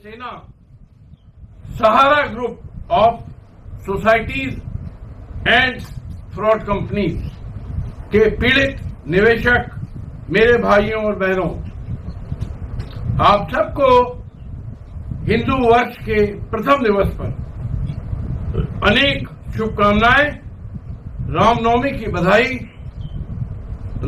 सेना Sahara group of societies and fraud companies के पीड़ित निवेशक मेरे भाइयों और बहनों, आप सबको हिंदू वर्ष के प्रथम दिवस पर अनेक शुभकामनाएं, रामनवमी की बधाई।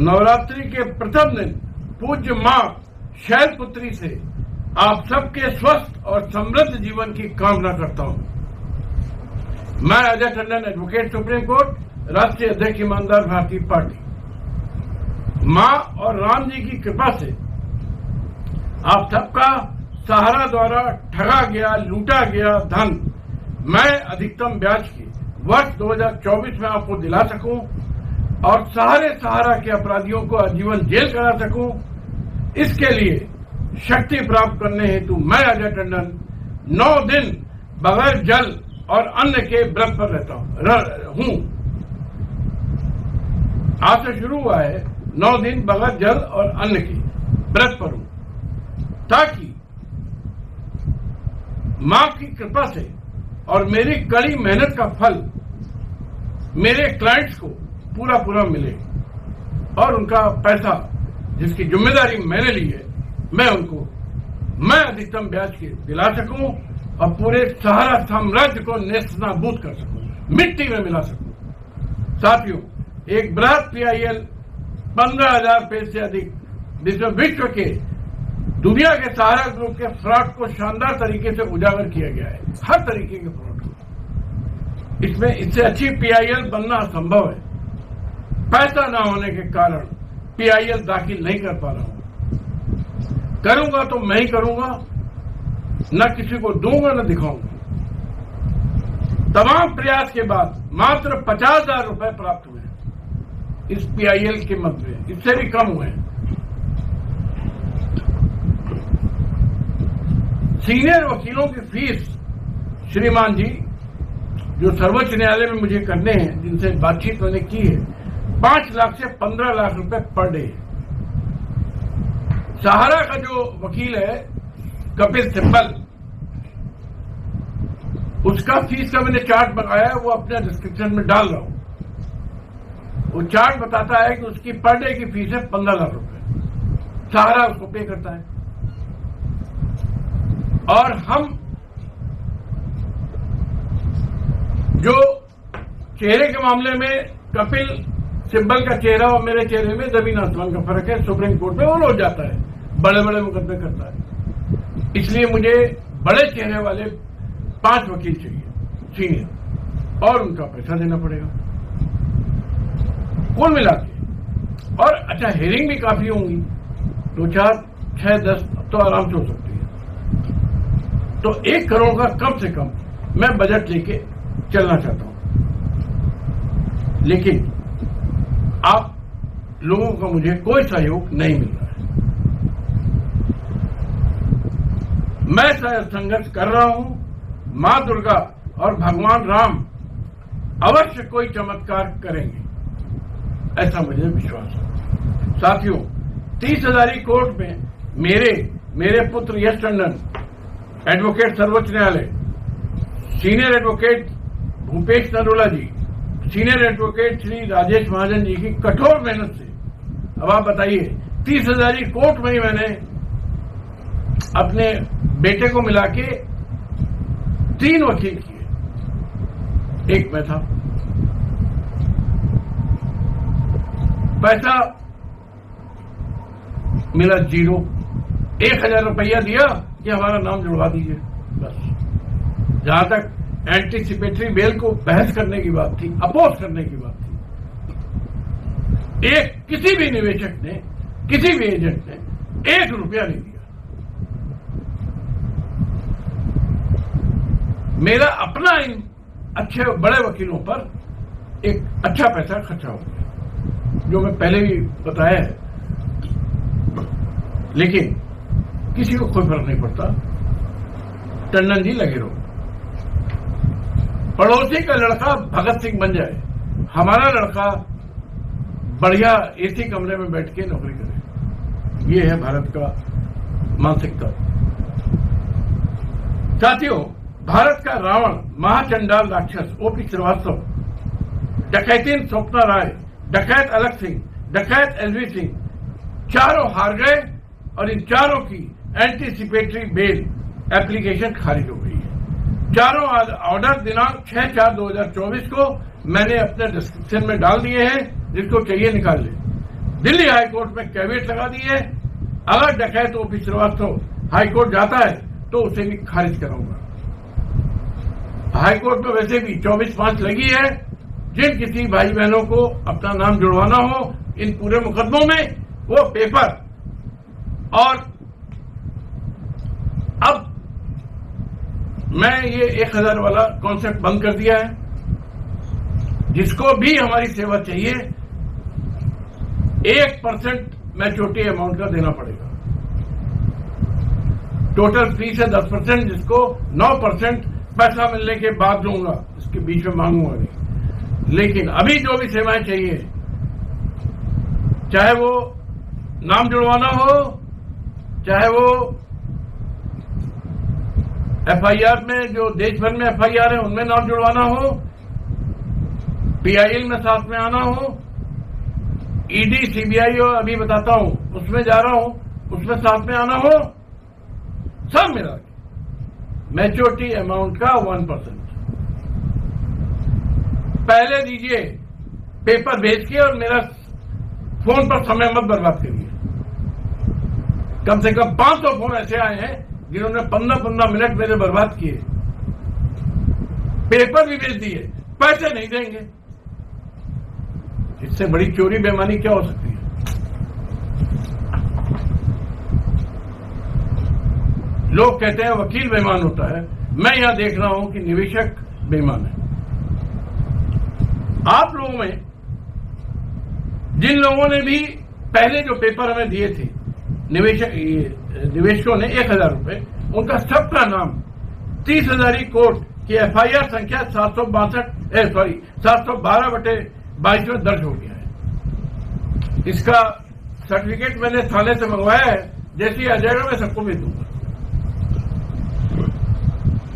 नवरात्रि के प्रथम दिन पूज्य मां शैलपुत्री से आप सबके स्वस्थ और समृद्ध जीवन की कामना करता हूं। मैं Ajay Tandon, advocate, supreme court, राष्ट्रीय अध्यक्ष, ईमानदार भारतीय पार्टी। मां और राम जी की कृपा से आप सबका सहारा द्वारा ठगा गया, लूटा गया धन मैं अधिकतम ब्याज की वर्ष 2024 में आपको दिला सकूं और सहारा के अपराधियों को आजीवन जेल करा सकूं। इसके लिए शक्ति प्राप्त करने हेतु मैं अजय टंडन 9 दिन बगैर जल और अन्न के व्रत पर रहता हूं। आज से शुरू हुआ है 9 दिन बगैर जल और अन्न के व्रत पर हूं, ताकि मां की कृपा से और मेरी कड़ी मेहनत का फल मेरे क्लाइंट्स को पूरा मिले और उनका पैसा जिसकी जिम्मेदारी मैंने ली है मैं अधिकतम ब्याज के दिला सकूं और पूरे सहारा साम्राज्य को नेस्तनाबूद कर सकूं, मिट्टी में मिला सकूं। साथियों, एक बृहद PIL 15,000 पेज से अधिक जिसमें विश्व के दुनिया के सहारा ग्रुप के फ्रॉड को शानदार तरीके से उजागर किया गया है, हर तरीके के फ्रॉड को। इसमें इससे अच्छी PIL बनना असंभव है। पैसा ना होने के कारण PIL दाखिल नहीं कर पा रहा हूं। करूंगा तो मैं ही करूंगा, न किसी को दूंगा न दिखाऊंगा। तमाम प्रयास के बाद मात्र 50,000 रुपए प्राप्त हुए इस PIL के मद में, इससे भी कम हुए। सीनियर वकीलों की फीस श्रीमान जी जो सर्वोच्च न्यायालय में मुझे करने हैं, जिनसे बातचीत मैंने की है, 5 लाख से 15 लाख रुपए पर डे। सहारा का जो वकील है कपिल सिब्बल, उसका फीस का मैंने चार्ट बनाया है, वो अपने डिस्क्रिप्शन में डाल रहा हूं। वो चार्ट बताता है कि उसकी पर डे की फीस है 15 लाख रुपए, सहारा उसको पे करता है। और हम जो चेहरे के मामले में कपिल सिब्बल का चेहरा और मेरे चेहरे में जमीन आसमान का फर्क है। सुप्रीम कोर्ट में वो लौट जाता है, बड़े बड़े मुकदमे करता है। इसलिए मुझे बड़े चेहरे वाले 5 वकील चाहिए सीनियर, और उनका पैसा देना पड़ेगा कुल मिला के। और अच्छा, हेयरिंग भी काफी होंगी, 2, 4, 6, 10 तो आराम से हो सकती है। तो 1 करोड़ का कम से कम मैं बजट लेके चलना चाहता हूं। लेकिन आप लोगों का मुझे कोई सहयोग नहीं मिल रहा है। मैं संघर्ष कर रहा हूं। मां दुर्गा और भगवान राम अवश्य कोई चमत्कार करेंगे, ऐसा मुझे विश्वास है। साथियों, 30,000 कोर्ट में मेरे पुत्र यश टंडन, एडवोकेट, सर्वोच्च न्यायालय, सीनियर एडवोकेट भूपेश नरोला जी, सीनियर एडवोकेट श्री राजेश महाजन जी की कठोर मेहनत से, अब आप बताइए, 30,000 कोर्ट में ही मैंने अपने बेटे को मिला के 3 वकील किए, एक मैं था। पैसा मिला 0। 1,000 रुपया दिया कि हमारा नाम जुड़वा दीजिए, बस। जहां तक एंटीसिपेटरी बेल को बहस करने की बात थी, अपोज करने की बात थी, किसी भी निवेशक ने, किसी भी एजेंट ने 1 रुपया नहीं दिया। मेरा अपना इन अच्छे बड़े वकीलों पर एक अच्छा पैसा खर्चा हो गया, जो मैं पहले भी बताया है। लेकिन किसी को कोई फर्क नहीं पड़ता। टंडन जी लगे रहो। पड़ोसी का लड़का भगत सिंह बन जाए, हमारा लड़का बढ़िया एसी कमरे में बैठ के नौकरी करे। ये है भारत का मानसिकता। साथियों, भारत का रावण, महाचंडाल राक्षस ओपी श्रीवास्तव, डकैती स्वप्ना राय, डकैत अलग सिंह, डकैत एलवी सिंह, चारों हार गए और इन चारों की एंटीसिपेटरी बेल एप्लीकेशन खारिज हो गई है। चारों ऑर्डर दिनांक 6/4/2024 को मैंने अपने डिस्क्रिप्शन में डाल दिए हैं, जिसको चाहिए निकाल ले। दिल्ली हाईकोर्ट में कैविएट लगा दी है, अगर डकैत ओपी श्रीवास्तव हाईकोर्ट जाता है तो उसे भी खारिज कराऊंगा। हाईकोर्ट में वैसे भी 24/5 लगी है। जिन किसी भाई बहनों को अपना नाम जुड़वाना हो इन पूरे मुकदमों में, वो पेपर और अब मैं ये 1000 वाला कॉन्सेप्ट बंद कर दिया है। जिसको भी हमारी सेवा चाहिए 1% मैच्योरिटी अमाउंट का देना पड़ेगा। टोटल फी से 10%, जिसको 9% पैसा मिलने के बाद दूंगा, इसके बीच में मांगूंगा नहीं। लेकिन अभी जो भी सेवाएं चाहिए, चाहे वो नाम जुड़वाना हो, चाहे वो एफआईआर में, जो देश भर में एफआईआर है उनमें नाम जुड़वाना हो, पीआईएल में साथ में आना हो, ईडी सीबीआई हो, अभी बताता हूं उसमें जा रहा हूं, उसमें साथ में आना हो, सब मिला के मैच्योरिटी अमाउंट का 1% पहले दीजिए, पेपर भेज के, और मेरा फोन पर समय मत बर्बाद करिए। कम से कम 500 फोन ऐसे आए हैं जिन्होंने 15-15 मिनट मेरे बर्बाद किए। पेपर भी भेज दिए, पैसे नहीं देंगे। इससे बड़ी चोरी बेईमानी क्या हो सकती है? लोग कहते हैं वकील बेईमान होता है, मैं यहां देख रहा हूं कि निवेशक बेईमान है। आप लोगों में जिन लोगों ने भी पहले जो पेपर हमें दिए थे, निवेशकों ने 1000 रुपए, उनका सबका नाम 30,000 कोर्ट की एफआईआर संख्या 712/22 में दर्ज हो गया है। इसका सर्टिफिकेट मैंने थाने से मंगवाया है, जैसे ही आ जाएगा मैं सबको भेज दूंगा।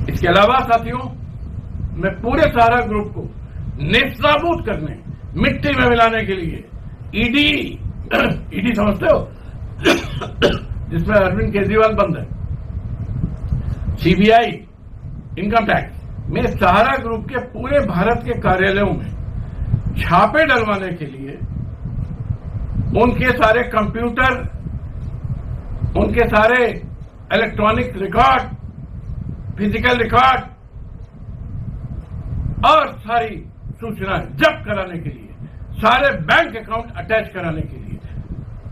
इसके अलावा साथियों, मैं पूरे सहारा ग्रुप को नेस्तनाबूद करने, मिट्टी में मिलाने के लिए ईडी समझते हो जिसमें अरविंद केजरीवाल बंद है, सीबीआई, इनकम टैक्स में सहारा ग्रुप के पूरे भारत के कार्यालयों में छापे डलवाने के लिए उनके सारे कंप्यूटर, उनके सारे इलेक्ट्रॉनिक रिकॉर्ड, फिजिकल रिकॉर्ड और सारी सूचनाएं जब्त कराने के लिए, सारे बैंक अकाउंट अटैच कराने के लिए,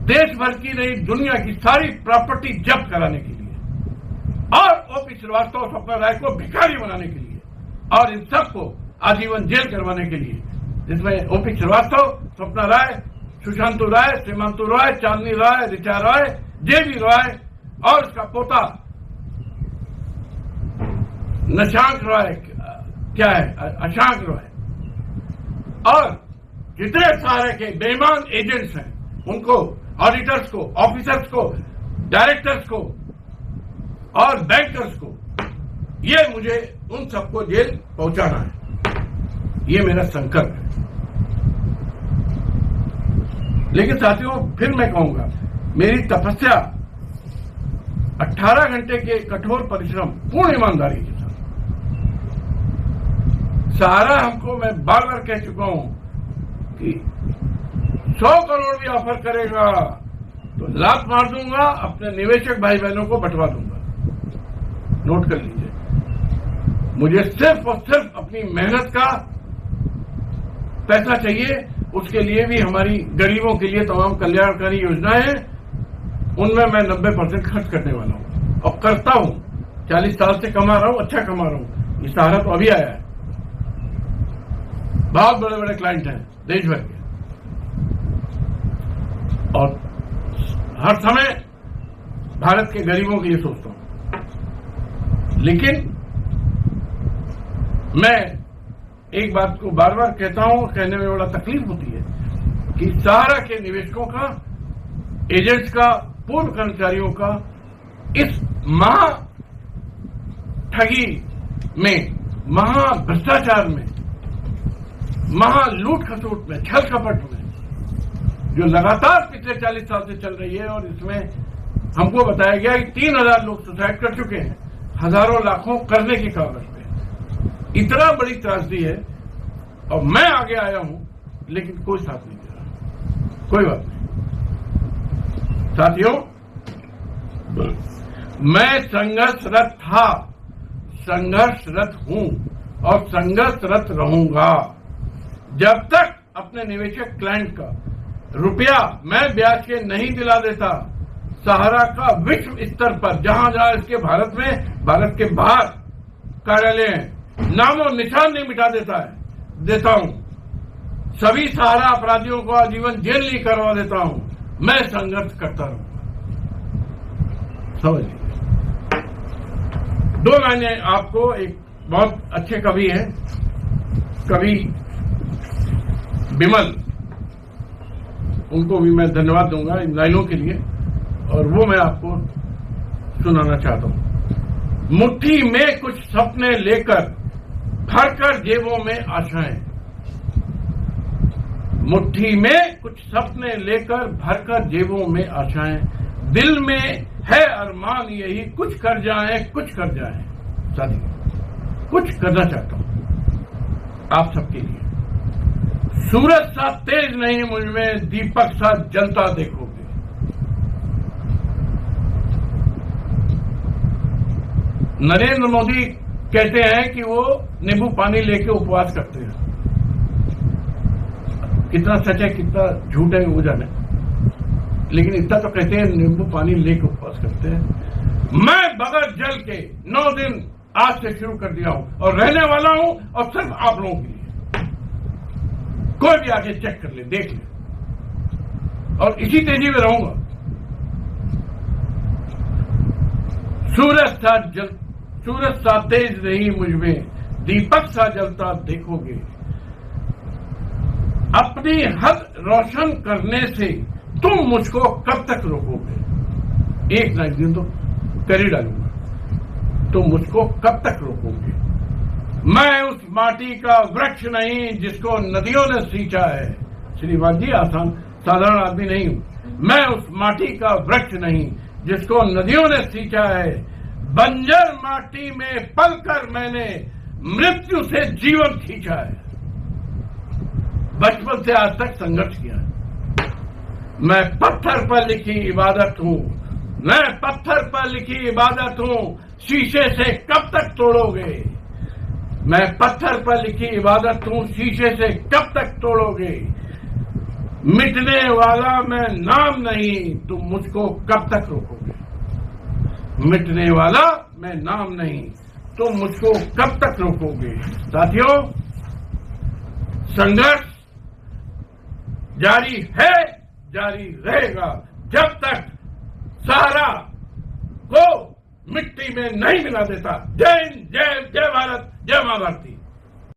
देश भर की नहीं दुनिया की सारी प्रॉपर्टी जब्त कराने के लिए, और ओपी श्रीवास्तव और स्वप्ना राय को भिखारी बनाने के लिए, और इन सबको आजीवन जेल करवाने के लिए, जिसमें ओपी श्रीवास्तव, स्वप्ना राय, सुशांतु राय, श्रीमांतु राय, चांदनी राय, ऋचा राय, जेबी राय और उसका पोता नशांक राय, क्या है, अशांक राय, और जितने सारे के बेईमान एजेंट्स हैं उनको, ऑडिटर्स को, ऑफिसर्स को, डायरेक्टर्स को और बैंकर्स को, ये मुझे उन सबको जेल पहुंचाना है। ये मेरा संकल्प है। लेकिन साथियों, फिर मैं कहूंगा, मेरी तपस्या 18 घंटे के कठोर परिश्रम, पूर्ण ईमानदारी के साथ, सहारा हमको, मैं बार बार कह चुका हूं कि 100 करोड़ भी ऑफर करेगा तो लात मार दूंगा, अपने निवेशक भाई बहनों को बंटवा दूंगा। नोट कर लीजिए, मुझे सिर्फ और सिर्फ अपनी मेहनत का पैसा चाहिए। उसके लिए भी हमारी गरीबों के लिए तमाम कल्याणकारी योजनाएं हैं, उनमें मैं 90% खर्च करने वाला हूं और करता हूं। 40 साल से कमा रहा हूं, अच्छा कमा रहा हूं। ये सहारा तो अभी आया है। बहुत बड़े बड़े क्लाइंट हैं देश भर के, और हर समय भारत के गरीबों के लिए सोचता हूं। लेकिन मैं एक बात को बार बार कहता हूं, कहने में बड़ा तकलीफ होती है कि सहारा के निवेशकों का, एजेंट्स का, पूर्व कर्मचारियों का इस ठगी में, महा भ्रष्टाचार में, महा लूट खसूट में, छल कपट में, जो लगातार पिछले 40 साल से चल रही है। और इसमें हमको बताया गया कि 3000 लोग सुसाइड कर चुके हैं, हजारों लाखों करने की कागज पे। इतना बड़ी त्रासदी है और मैं आगे आया हूं, लेकिन कोई साथ नहीं दे रहा। कोई बात नहीं साथियों, मैं संघर्षरत था, संघर्षरत हूं और संघर्षरत रहूंगा जब तक अपने निवेशक क्लाइंट का रुपया मैं ब्याज के नहीं दिला देता। सहारा का विश्व स्तर पर जहां जहां इसके भारत में, भारत के बाहर कार्यालय हैं, नामो निशान नहीं मिटा देता हूं। सभी सहारा अपराधियों को आजीवन जेल नहीं करवा देता हूं। मैं संघर्ष करता रहूंगा। समझ लीजिए। 2 लाइनें आपको, एक बहुत अच्छे कवि हैं, कवि बिमल, उनको भी मैं धन्यवाद दूंगा इन लाइनों के लिए, और वो मैं आपको सुनाना चाहता हूं। मुट्ठी में कुछ सपने लेकर भरकर जेबों में आशाएं, मुट्ठी में कुछ सपने लेकर भरकर जेबों में आशाएं, दिल में है अरमान यही कुछ कर जाएं, कुछ कर जाएं। साथियों, कुछ करना चाहता हूं आप सबके लिए। सूरज सा तेज नहीं मुझमें, दीपक सा जलता देखोगे। नरेंद्र मोदी कहते हैं कि वो नींबू पानी लेके उपवास करते हैं। कितना सच है कितना झूठ है वो जाने, लेकिन इतना तो कहते हैं नींबू पानी लेके उपवास करते हैं। मैं बगैर जल के 9 दिन आज से शुरू कर दिया हूं और रहने वाला हूं, और सिर्फ आप लोगों के लिए। कोई भी आके चेक कर ले, देख ले, और इसी तेजी में रहूंगा। सूरज सा तेज नहीं मुझमें, दीपक सा जलता देखोगे। अपनी हद रोशन करने से तुम मुझको कब तक रोकोगे। एक ना एक दिन तो कर ही डालूंगा, तुम मुझको कब तक रोकोगे। मैं उस माटी का वृक्ष नहीं जिसको नदियों ने सींचा है। श्रीमान जी, आसान साधारण आदमी नहीं हूं। मैं उस माटी का वृक्ष नहीं जिसको नदियों ने सींचा है। बंजर माटी में पलकर मैंने मृत्यु से जीवन खींचा है। बचपन से आज तक संघर्ष किया है। मैं पत्थर पर लिखी इबादत हूं, मैं पत्थर पर लिखी इबादत हूं, शीशे से कब तक तोड़ोगे। मैं पत्थर पर लिखी इबादत हूं, शीशे से कब तक तोड़ोगे। मिटने वाला मैं नाम नहीं, तुम मुझको कब तक रोकोगे। मिटने वाला मैं नाम नहीं, तुम मुझको कब तक रोकोगे। साथियों, संघर्ष जारी है, जारी रहेगा जब तक सहारा को मिट्टी में नहीं मिला देता। जय हिंद, जय भारत, जय मां भारती।